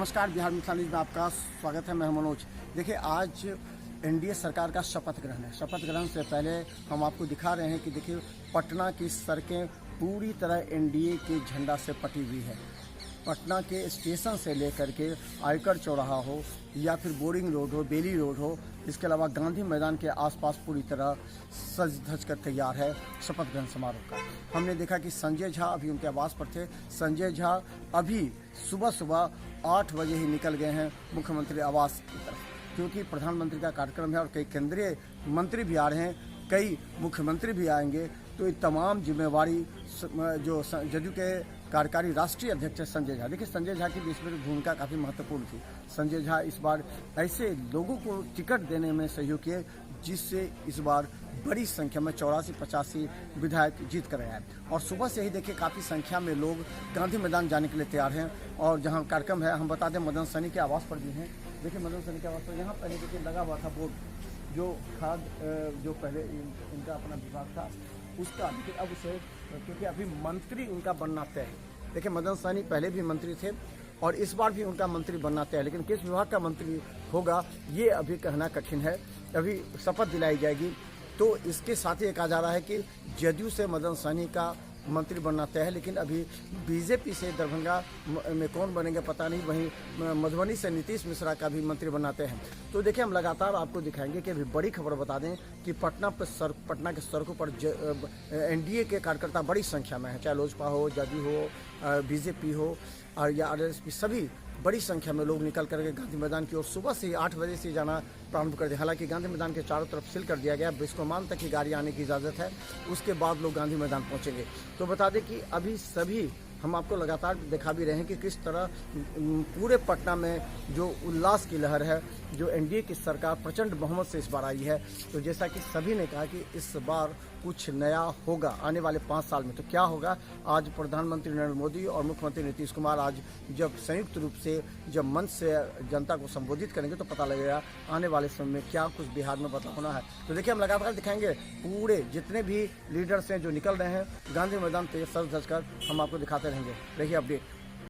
नमस्कार, बिहार मिथिला न्यूज में आपका स्वागत है। मैं मनोज। देखिए, आज एनडीए सरकार का शपथ ग्रहण है। शपथ ग्रहण से पहले हम आपको दिखा रहे हैं कि देखिए, पटना की सड़कें पूरी तरह एनडीए के झंडा से पटी हुई है। पटना के स्टेशन से लेकर के आयकर चौराहा हो या फिर बोरिंग रोड हो, बेली रोड हो, इसके अलावा गांधी मैदान के आसपास पूरी तरह सज धज कर तैयार है शपथ ग्रहण समारोह का। हमने देखा कि संजय झा अभी उनके आवास पर थे। संजय झा अभी सुबह 8 बजे ही निकल गए हैं मुख्यमंत्री आवास की तरफ, क्योंकि प्रधानमंत्री का कार्यक्रम है और कई केंद्रीय मंत्री भी आ रहे हैं, कई मुख्यमंत्री भी आएंगे। तो ये तमाम जिम्मेवारी जो जदयू के कार्यकारी राष्ट्रीय अध्यक्ष संजय झा, देखिए संजय झा की भी इसमें भूमिका काफ़ी महत्वपूर्ण थी। संजय झा इस बार ऐसे लोगों को टिकट देने में सहयोग किए जिससे इस बार बड़ी संख्या में 84-85 विधायक जीत कर आए। और सुबह से ही देखिए काफ़ी संख्या में लोग गांधी मैदान जाने के लिए तैयार हैं। और जहां कार्यक्रम है, हम बता दें, मदन सैनी के आवास पर भी हैं। देखिए, मदन सैनी के आवास पर यहाँ पहले देखिए लगा हुआ था बोर्ड, जो खाद जो पहले इनका अपना विभाग था उसका, लेकिन अब उसे, क्योंकि अभी मंत्री उनका बनना तय है। देखिए, मदन सैनी पहले भी मंत्री थे और इस बार भी उनका मंत्री बनना तय है, लेकिन किस विभाग का मंत्री होगा ये अभी कहना कठिन है। अभी शपथ दिलाई जाएगी। तो इसके साथ ही ये कहा जा रहा है कि जदयू से मदन सैनी का मंत्री बनना तय है, लेकिन अभी बीजेपी से दरभंगा में कौन बनेंगे पता नहीं। वहीं मधुबनी से नीतीश मिश्रा का भी मंत्री बनना तय है। तो देखिए, हम लगातार आपको दिखाएंगे कि अभी बड़ी खबर बता दें कि पटना के सड़कों पर एनडीए के कार्यकर्ता बड़ी संख्या में है, चाहे लोजपा हो, जदयू हो, बीजेपी हो और या आरएसपी, सभी बड़ी संख्या में लोग निकल करके गांधी मैदान की ओर सुबह से 8 बजे से जाना प्रारंभ कर दिया। हालांकि गांधी मैदान के चारों तरफ सील कर दिया गया, बिस्कोमान तक ही गाड़ी आने की इजाज़त है, उसके बाद लोग गांधी मैदान पहुंचेंगे। तो बता दें कि अभी सभी हम आपको लगातार दिखा भी रहे हैं कि किस तरह पूरे पटना में जो उल्लास की लहर है, जो एनडीए की सरकार प्रचंड बहुमत से इस बार आई है। तो जैसा कि सभी ने कहा कि इस बार कुछ नया होगा आने वाले 5 साल में। तो क्या होगा, आज प्रधानमंत्री नरेंद्र मोदी और मुख्यमंत्री नीतीश कुमार आज जब संयुक्त रूप से जब मंच से जनता को संबोधित करेंगे तो पता लगेगा आने वाले समय में क्या कुछ बिहार में बदलाव होना है। तो देखिए, हम लगातार दिखाएंगे पूरे जितने भी लीडर्स हैं जो निकल रहे हैं गांधी मैदान पे सज धज कर, हम आपको दिखाते रहेंगे। रहिए अपडेट।